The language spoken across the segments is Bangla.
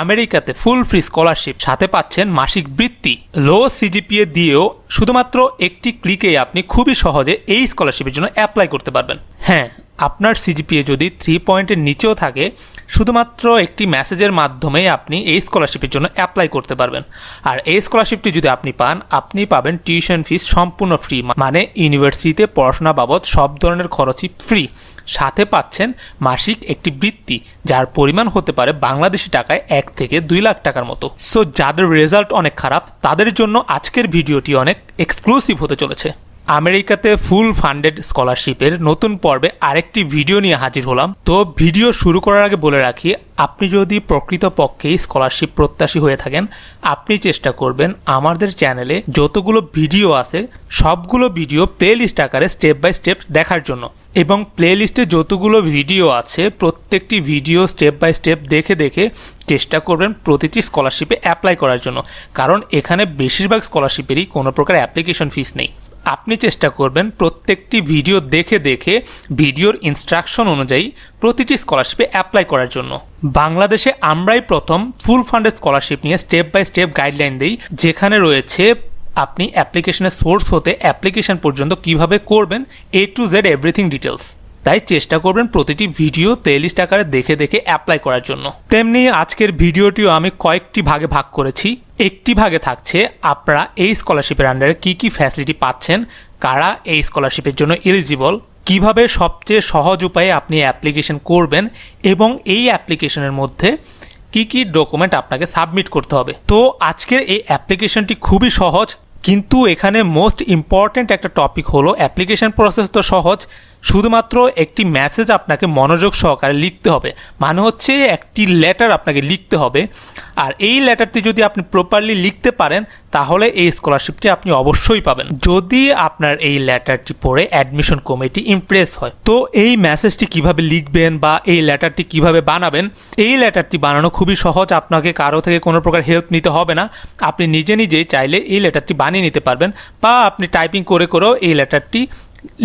আমেরিকাতে ফুল ফ্রি স্কলারশিপ, সাথে পাচ্ছেন মাসিক বৃত্তি। লো সিজিপিএ দিয়েও শুধুমাত্র একটি ক্লিকেই আপনি খুবই সহজে এই স্কলারশিপের জন্য অ্যাপ্লাই করতে পারবেন। হ্যাঁ, আপনার সিজিপিএ যদি 3 পয়েন্টের নিচেও থাকে, শুধুমাত্র একটি মেসেজের মাধ্যমেই আপনি এই স্কলারশিপের জন্য অ্যাপ্লাই করতে পারবেন। আর এই স্কলারশিপটি যদি আপনি পান, আপনি পাবেন টিউশন ফিস সম্পূর্ণ ফ্রি, মানে ইউনিভার্সিটিতে পড়াশোনা বাবদ সব ধরনের খরচই ফ্রি। সাথে পাচ্ছেন মাসিক একটি বৃত্তি, যার পরিমাণ হতে পারে বাংলাদেশি টাকায় 1 থেকে 2 লাখ টাকার মতো। সো যাদের রেজাল্ট অনেক খারাপ, তাদের জন্য আজকের ভিডিওটি অনেক এক্সক্লুসিভ হতে চলেছে। আমেরিকাতে ফুল ফান্ডেড স্কলারশিপের নতুন পর্বে আরেকটি ভিডিও নিয়ে হাজির হলাম। তো ভিডিও শুরু করার আগে বলে রাখি, আপনি যদি প্রকৃতপক্ষেই স্কলারশিপ প্রত্যাশী হয়ে থাকেন, আপনি চেষ্টা করবেন আমাদের চ্যানেলে যতগুলো ভিডিও আছে সবগুলো ভিডিও প্লেলিস্ট আকারে স্টেপ বাই স্টেপ দেখার জন্য, এবং প্লেলিস্টে যতগুলো ভিডিও আছে প্রত্যেকটি ভিডিও স্টেপ বাই স্টেপ দেখে দেখে চেষ্টা করবেন প্রতিটি স্কলারশিপে অ্যাপ্লাই করার জন্য, কারণ এখানে বেশিরভাগ স্কলারশিপেরই কোনো প্রকার অ্যাপ্লিকেশন ফিস নেই। আপনি চেষ্টা করবেন প্রত্যেকটি ভিডিও দেখে দেখে ভিডিওর ইনস্ট্রাকশন অনুযায়ী প্রতিটি স্কলারশিপে অ্যাপ্লাই করার জন্য। বাংলাদেশে আমরাই প্রথম ফুল ফান্ডেড স্কলারশিপ নিয়ে স্টেপ বাই স্টেপ গাইডলাইন দিই, যেখানে রয়েছে আপনি অ্যাপ্লিকেশনের সোর্স হতে অ্যাপ্লিকেশন পর্যন্ত কিভাবে করবেন, A to Z everything details. তাই চেষ্টা করবেন প্রতিটি ভিডিও প্লেলিস্ট আকারে দেখে দেখে অ্যাপ্লাই করার জন্য। তেমনি আজকের ভিডিওটিও আমি কয়েকটি ভাগে ভাগ করেছি। একটি ভাগে থাকছে আপনারা এই স্কলারশিপের আন্ডারে কী কী ফ্যাসিলিটি পাচ্ছেন, কারা এই স্কলারশিপের জন্য এলিজিবল, কিভাবে সবচেয়ে সহজ উপায়ে আপনি অ্যাপ্লিকেশন করবেন, এবং এই অ্যাপ্লিকেশনের মধ্যে কি কি ডকুমেন্ট আপনাকে সাবমিট করতে হবে। তো আজকের এই অ্যাপ্লিকেশনটি খুবই সহজ, কিন্তু এখানে মোস্ট ইম্পর্ট্যান্ট একটা টপিক হলো অ্যাপ্লিকেশন প্রসেস তো সহজ, শুধুমাত্র একটি মেসেজ আপনাকে মনোযোগ সহকারে লিখতে হবে, মানে হচ্ছে একটি লেটার আপনাকে লিখতে হবে। আর এই লেটারটি যদি আপনি প্রপারলি লিখতে পারেন, তাহলে এই স্কলারশিপটি আপনি অবশ্যই পাবেন, যদি আপনার এই লেটারটি পড়ে অ্যাডমিশন কমিটি ইমপ্রেস হয়। তো এই মেসেজটি কিভাবে লিখবেন বা এই লেটারটি কিভাবে বানাবেন, এই লেটারটি বানানো খুবই সহজ, আপনাকে কারো থেকে কোনো প্রকার হেল্প নিতে হবে না। আপনি নিজে নিজেই চাইলে এই লেটারটি বানিয়ে নিতে পারবেন, বা আপনি টাইপিং করে করেও এই লেটারটি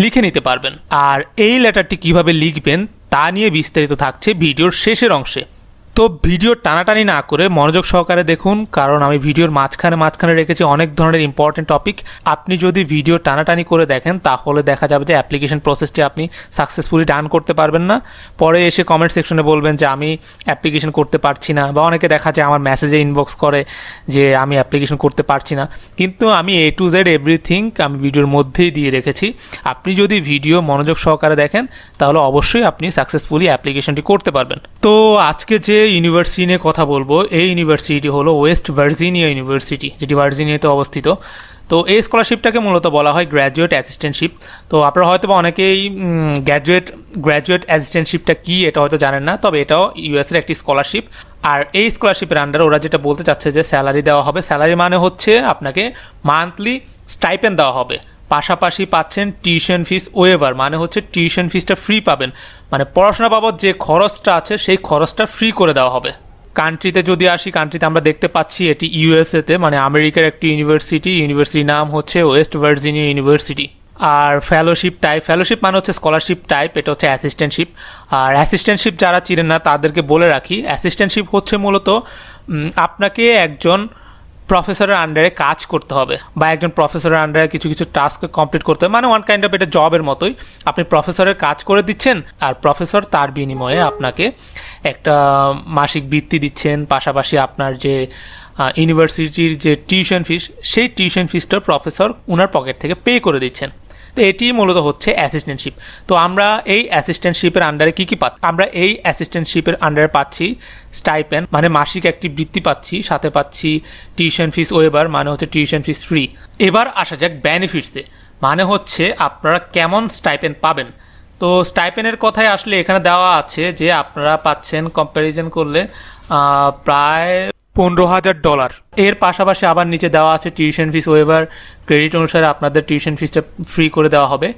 লিখে নিতে পারবেন। আর এই লেটারটি কিভাবে লিখবেন তা নিয়ে বিস্তারিত থাকছে ভিডিওর শেষের অংশে। তো ভিডিও টানাটানি না করে মনোযোগ সহকারে দেখুন, কারণ আমি ভিডিওর মাঝখানে রেখেছি অনেক ধরনের ইম্পর্টেন্ট টপিক। আপনি যদি ভিডিও টানাটানি করে দেখেন, তাহলে দেখা যাবে যে অ্যাপ্লিকেশন প্রসেসটি আপনি সাকসেসফুলি ডান করতে পারবেন না। পরে এসে কমেন্ট সেকশনে বলবেন যে আমি অ্যাপ্লিকেশন করতে পারছি না, বা অনেকে দেখা যায় আমার মেসেজে ইনবক্স করে যে আমি অ্যাপ্লিকেশন করতে পারছি না। কিন্তু আমি A to Z এভরিথিং আমি ভিডিওর মধ্যেই দিয়ে রেখেছি। আপনি যদি ভিডিও মনোযোগ সহকারে দেখেন, তাহলে অবশ্যই আপনি সাকসেসফুলি অ্যাপ্লিকেশনটি করতে পারবেন। তো আজকে যে ইউনিভার্সিটি নিয়ে কথা বলবো, এই ইউনিভার্সিটি হলো ওয়েস্ট ভার্জিনিয়া ইউনিভার্সিটি, যেটি ভার্জিনিয়াতে অবস্থিত। তো এই স্কলারশিপটাকে মূলত বলা হয় গ্র্যাজুয়েট অ্যাসিস্ট্যান্টশিপ। তো আপনারা হয়তো বা অনেকেই গ্র্যাজুয়েট অ্যাসিস্ট্যান্টশিপটা কী এটা হয়তো জানেন না, তবে এটাও ইউএসের একটি স্কলারশিপ। আর এই স্কলারশিপের আন্ডারে ওরা যেটা বলতে চাচ্ছে যে স্যালারি দেওয়া হবে। স্যালারি মানে হচ্ছে আপনাকে মান্থলি স্টাইপেন্ড দেওয়া হবে, পাশাপাশি পাচ্ছেন টিউশন ফিস ওয়েভার, মানে হচ্ছে টিউশন ফিসটা ফ্রি পাবেন, মানে পড়াশোনা বাবদ যে খরচটা আছে সেই খরচটা ফ্রি করে দেওয়া হবে। কান্ট্রিতে যদি আসি, কান্ট্রিতে আমরা দেখতে পাচ্ছি এটি ইউএসএতে, মানে আমেরিকার একটি ইউনিভার্সিটির নাম হচ্ছে ওয়েস্ট ভার্জিনিয়া ইউনিভার্সিটি। আর ফেলোশিপ মানে হচ্ছে স্কলারশিপ টাইপ, এটা হচ্ছে অ্যাসিস্ট্যান্টশিপ। আর অ্যাসিস্ট্যান্টশিপ যারা চিনেন না তাদেরকে বলে রাখি, অ্যাসিস্ট্যান্টশিপ হচ্ছে মূলত আপনাকে একজন প্রফেসরের আন্ডারে কাজ করতে হবে, বা একজন প্রফেসরের আন্ডারে কিছু কিছু টাস্ক কমপ্লিট করতে হবে, মানে ওয়ান কাইন্ড অফ এটা জবের মতোই। আপনি প্রফেসরের কাজ করে দিচ্ছেন, আর প্রফেসর তার বিনিময়ে আপনাকে একটা মাসিক বৃত্তি দিচ্ছেন, পাশাপাশি আপনার যে ইউনিভার্সিটির যে টিউশন ফিস, সেই টিউশন ফিসটা প্রফেসর ওনার পকেট থেকে পে করে দিচ্ছেন। তো এটি মূলত হচ্ছে অ্যাসিস্ট্যান্টশিপ। তো আমরা এই অ্যাসিস্ট্যান্টশিপের আন্ডারে কী পাচ্ছি? আমরা এই অ্যাসিস্ট্যান্টশিপের আন্ডারে পাচ্ছি স্টাইপেন্ড, মানে মাসিক একটি বৃত্তি পাচ্ছি, সাথে পাচ্ছি টিউশন ফিস ওয়েভার, মানে হচ্ছে টিউশন ফিস ফ্রি। এবার আসা যাক বেনিফিটসে, মানে হচ্ছে আপনারা কেমন স্টাইপেন্ড পাবেন। তো স্টাইপেন্ডের কথায় আসলে এখানে দেওয়া আছে যে আপনারা পাচ্ছেন কম্প্যারিজন করলে প্রায় $15,000। এর পাশাপাশি আবার নিচে দেওয়া আছে টিউশন ফিস ওয়েভার, ক্রেডিট অনুসারে আপনাদের টিউশন ফিসটা ফ্রি করে দেওয়া হবে।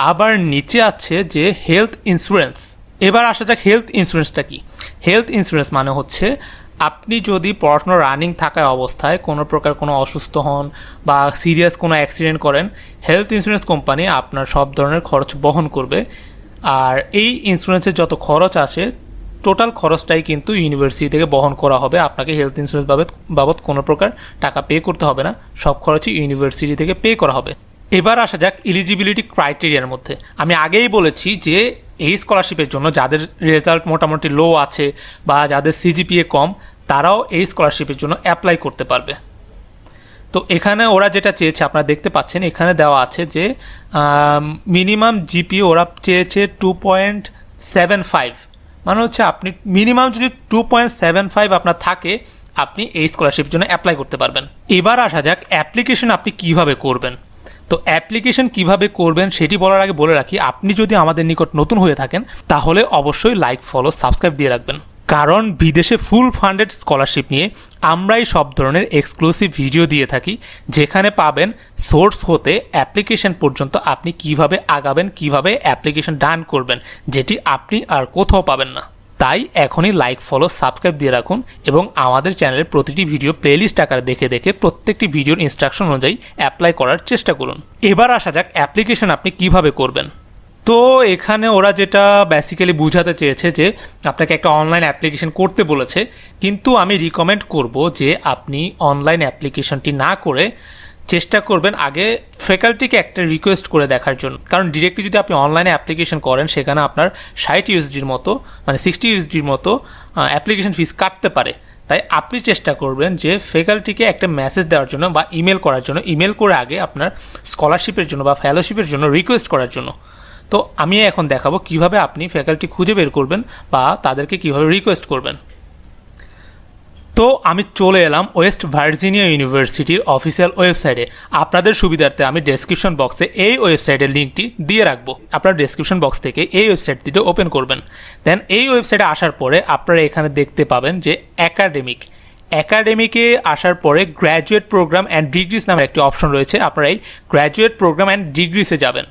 আবার নিচে আছে যে হেলথ ইন্স্যুরেন্স। এবার আসা যাক হেলথ ইন্স্যুরেন্সটা কি। হেলথ ইন্স্যুরেন্স মানে হচ্ছে আপনি যদি পড়াশোনা রানিং থাকা অবস্থায় কোনো প্রকার কোনো অসুস্থ হন বা সিরিয়াস কোনো অ্যাক্সিডেন্ট করেন, হেলথ ইন্স্যুরেন্স কোম্পানি আপনার সব ধরনের খরচ বহন করবে। আর এই ইন্স্যুরেন্সের যত খরচ আছে টোটাল খরচটাই কিন্তু ইউনিভার্সিটি থেকে বহন করা হবে। আপনাকে হেলথ ইন্স্যুরেন্স বাবদ কোনো প্রকার টাকা পে করতে হবে না, সব খরচই ইউনিভার্সিটি থেকে পে করা হবে। এবার আসা যাক এলিজিবিলিটি ক্রাইটেরিয়ার মধ্যে। আমি আগেই বলেছি যে এই স্কলারশিপের জন্য যাদের রেজাল্ট মোটামুটি লো আছে বা যাদের সিজিপিএ কম, তারাও এই স্কলারশিপের জন্য অ্যাপ্লাই করতে পারবে। তো এখানে ওরা যেটা চেয়েছে আপনারা দেখতে পাচ্ছেন, এখানে দেওয়া আছে যে মিনিমাম জিপিএ ওরা চেয়েছে 2.75, মানে হচ্ছে আপনি মিনিমাম যদি 2.75 আপনার থাকে, আপনি এই স্কলারশিপের জন্য অ্যাপ্লাই করতে পারবেন। এবার আসা যাক অ্যাপ্লিকেশন আপনি কিভাবে করবেন। তো অ্যাপ্লিকেশন কিভাবে করবেন সেটি বলার আগে বলে রাখি, আপনি যদি আমাদের নিকট নতুন হয়ে থাকেন তাহলে অবশ্যই লাইক, ফলো, সাবস্ক্রাইব দিয়ে রাখবেন, কারণ বিদেশে ফুল ফান্ডেড স্কলারশিপ নিয়ে আমরাই সব ধরনের এক্সক্লুসিভ ভিডিও দিয়ে থাকি, যেখানে পাবেন সোর্স হতে অ্যাপ্লিকেশন পর্যন্ত আপনি কিভাবে আগাবেন, কিভাবে অ্যাপ্লিকেশন ডান করবেন, যেটি আপনি আর কোথাও পাবেন না। তাই এখনই লাইক, ফলো, সাবস্ক্রাইব দিয়ে রাখুন এবং আমাদের চ্যানেলের প্রতিটি ভিডিও প্লেলিস্ট আকারে দেখে দেখে প্রত্যেকটি ভিডিওর ইনস্ট্রাকশন অনুযায়ী অ্যাপ্লাই করার চেষ্টা করুন। এবার আসা যাক অ্যাপ্লিকেশন আপনি কিভাবে করবেন। তো এখানে ওরা যেটা বেসিক্যালি বোঝাতে চেয়েছে যে আপনাকে একটা অনলাইন অ্যাপ্লিকেশন করতে বলেছে, কিন্তু আমি রিকমেন্ড করব যে আপনি অনলাইন অ্যাপ্লিকেশনটি না করে চেষ্টা করবেন আগে ফ্যাকাল্টিকে একটা রিকোয়েস্ট করে দেখার জন্য, কারণ ডিরেক্টলি যদি আপনি অনলাইনে অ্যাপ্লিকেশন করেন সেখানে আপনার 60 ইউএসডির মতো, মানে 60 ইউএসডির মতো অ্যাপ্লিকেশন ফিস কাটতে পারে। তাই আপনি চেষ্টা করবেন যে ফ্যাকাল্টিকে একটা মেসেজ দেওয়ার জন্য বা ইমেল করার জন্য, ইমেল করে আগে আপনার স্কলারশিপের জন্য বা ফেলোশিপের জন্য রিকোয়েস্ট করার জন্য। তো আমি এখন দেখাবো কিভাবে আপনি ফ্যাকাল্টি খুঁজে বের করবেন বা তাদেরকে কিভাবে রিকোয়েস্ট করবেন। তো আমি চলে এলাম ওয়েস্ট ভার্জিনিয়া ইউনিভার্সিটির অফিসিয়াল ওয়েবসাইটে। আপনাদের সুবিধার্থে আমি ডেসক্রিপশন বক্সে এই ওয়েবসাইটের লিঙ্কটি দিয়ে রাখবো। আপনার ডেসক্রিপশন বক্স থেকে এই ওয়েবসাইটটিতে ওপেন করবেন। দেন এই ওয়েবসাইটে আসার পরে আপনারা এখানে দেখতে পাবেন যে একাডেমিকে আসার পরে গ্র্যাজুয়েট প্রোগ্রাম অ্যান্ড ডিগ্রিজ নামের একটি অপশন রয়েছে। আপনারা এই গ্র্যাজুয়েট প্রোগ্রাম অ্যান্ড ডিগ্রিসে যাবেন।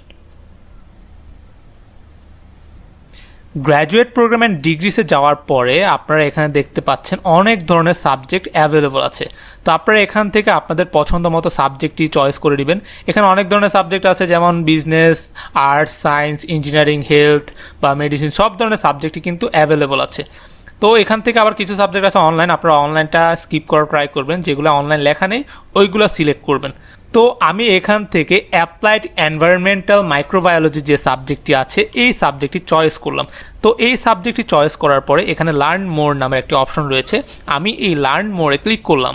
গ্র্যাজুয়েট প্রোগ্রাম অ্যান্ড ডিগ্রিসে যাওয়ার পরে আপনারা এখানে দেখতে পাচ্ছেন অনেক ধরনের সাবজেক্ট অ্যাভেলেবল আছে। তো আপনারা এখান থেকে আপনাদের পছন্দ মতো সাবজেক্টটি চয়েস করে নেবেন। এখানে অনেক ধরনের সাবজেক্ট আছে, যেমন business, arts, science, engineering, health বা মেডিসিন, সব ধরনের সাবজেক্টই কিন্তু অ্যাভেলেবল আছে। তো এখান থেকে আবার কিছু সাবজেক্ট আছে অনলাইন, আপনারা অনলাইনটা স্কিপ করার ট্রাই করবেন, যেগুলো অনলাইন লেখা নেই ওইগুলো সিলেক্ট করবেন। তো আমি এখান থেকে অ্যাপ্লাইড এনভায়রনমেন্টাল মাইক্রোবায়োলজি যে সাবজেক্টটি আছে এই সাবজেক্টটি চয়েস করলাম। তো এই সাবজেক্টটি চয়েস করার পরে এখানে লার্ন মোর নামের একটি অপশন রয়েছে, আমি এই লার্ন মোরে ক্লিক করলাম।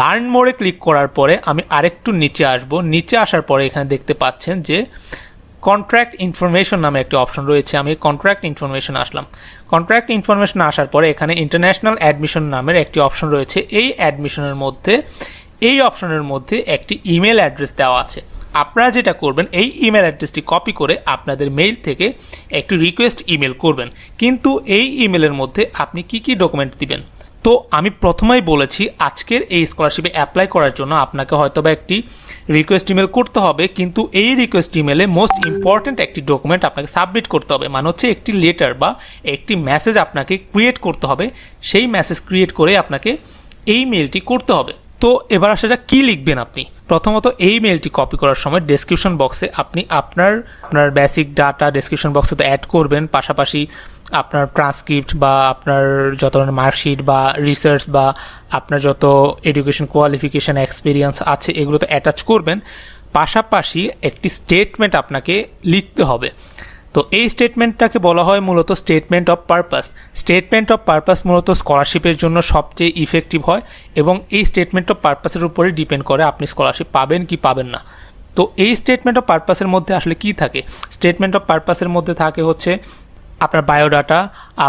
লার্ন মোরে ক্লিক করার পরে আমি আরেকটু নিচে আসব। নিচে আসার পরে এখানে দেখতে পাচ্ছেন যে কন্ট্রাক্ট ইনফরমেশন নামে একটি অপশন রয়েছে, আমি কন্ট্রাক্ট ইনফরমেশন আসলাম। কন্ট্রাক্ট ইনফরমেশন আসার পরে এখানে ইন্টারন্যাশনাল অ্যাডমিশন নামের একটি অপশন রয়েছে। এই অপশনের মধ্যে একটি ইমেল অ্যাড্রেস দেওয়া আছে। আপনারা যেটা করবেন, এই ইমেল অ্যাড্রেসটি কপি করে আপনাদের মেইল থেকে একটি রিকোয়েস্ট ইমেল করবেন, কিন্তু এই ইমেলের মধ্যে আপনি কি ডকুমেন্ট দিবেন। তো আমি প্রথমেই বলেছি আজকের এই স্কলারশিপে অ্যাপ্লাই করার জন্য আপনাকে হয়তোবা একটি রিকোয়েস্ট ইমেল করতে হবে, কিন্তু এই রিকোয়েস্ট ইমেলে মোস্ট ইম্পর্ট্যান্ট একটি ডকুমেন্ট আপনাকে সাবমিট করতে হবে, মানে হচ্ছে একটি লেটার বা একটি মেসেজ আপনাকে ক্রিয়েট করতে হবে। সেই মেসেজ ক্রিয়েট করে আপনাকে এই মেলটি করতে হবে। তো এবার আসা যাক কী লিখবেন আপনি। প্রথমত এই মেলটি কপি করার সময় ডেসক্রিপশন বক্সে আপনি আপনার বেসিক ডাটা ডেসক্রিপশন বক্সে তো অ্যাড করবেন, পাশাপাশি আপনার ট্রান্সক্রিপ্ট বা আপনার যত ধরনের মার্কশিট বা রিসার্চ বা আপনার যত এডুকেশন কোয়ালিফিকেশান এক্সপিরিয়েন্স আছে এগুলো তো অ্যাটাচ করবেন। পাশাপাশি একটি স্টেটমেন্ট আপনাকে লিখতে হবে। তো এই স্টেটমেন্টটাকে বলা হয় মূলত statement of purpose. Statement of purpose মূলত স্কলারশিপের জন্য সবচেয়ে ইফেক্টিভ হয় এবং এই স্টেটমেন্ট অফ পারপাসের উপরে ডিপেন্ড করে আপনি স্কলারশিপ পাবেন কি পাবেন না। তো এই স্টেটমেন্ট অফ পারপাসের মধ্যে আসলে কি থাকে? স্টেটমেন্ট অফ পারপাসের মধ্যে থাকে হচ্ছে আপনার বায়োডাটা,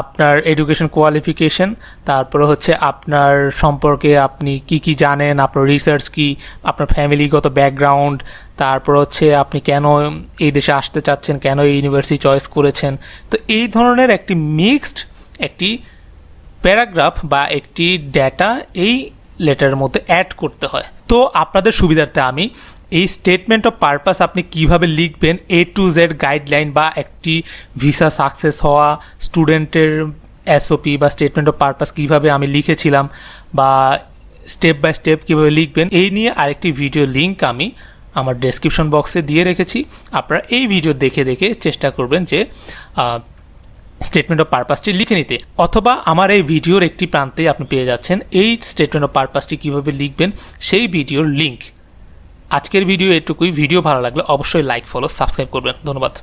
আপনার এডুকেশন কোয়ালিফিকেশন, তারপরে হচ্ছে আপনার সম্পর্কে আপনি কি জানেন, আপনার রিসার্চ কি, আপনার ফ্যামিলিগত ব্যাকগ্রাউন্ড, তারপর হচ্ছে আপনি কেন এই দেশে আসতে চাচ্ছেন, কেন এই ইউনিভার্সিটি চয়েস করেছেন। তো এই ধরনের একটি মিক্সড একটি প্যারাগ্রাফ বা একটি ডেটা এই লেটারের মধ্যে অ্যাড করতে হয়। তো আপনাদের সুবিধার্থে আমি এই স্টেটমেন্ট অফ পারপাস আপনি কিভাবে লিখবেন A to Z গাইডলাইন বা একটি ভিসা সাকসেস হওয়া স্টুডেন্টের SOP বা স্টেটমেন্ট অফ পারপাস কীভাবে আমি লিখেছিলাম বা স্টেপ বাই স্টেপ কীভাবে লিখবেন এই নিয়ে আরেকটি ভিডিও লিঙ্ক আমি আমার ডেসক্রিপশন বক্সে দিয়ে রেখেছি। আপনারা এই ভিডিও দেখে চেষ্টা করবেন যে স্টেটমেন্ট অফ পারপাসটি লিখে নিতে, অথবা আমার এই ভিডিওর একটি প্রান্তে আপনি পেয়ে যাচ্ছেন এই স্টেটমেন্ট অফ পারপাসটি কীভাবে লিখবেন সেই ভিডিওর লিঙ্ক। আজকের ভিডিও এটুকুই। ভিডিও ভালো লাগলে অবশ্যই লাইক, ফলো, সাবস্ক্রাইব করবেন। ধন্যবাদ।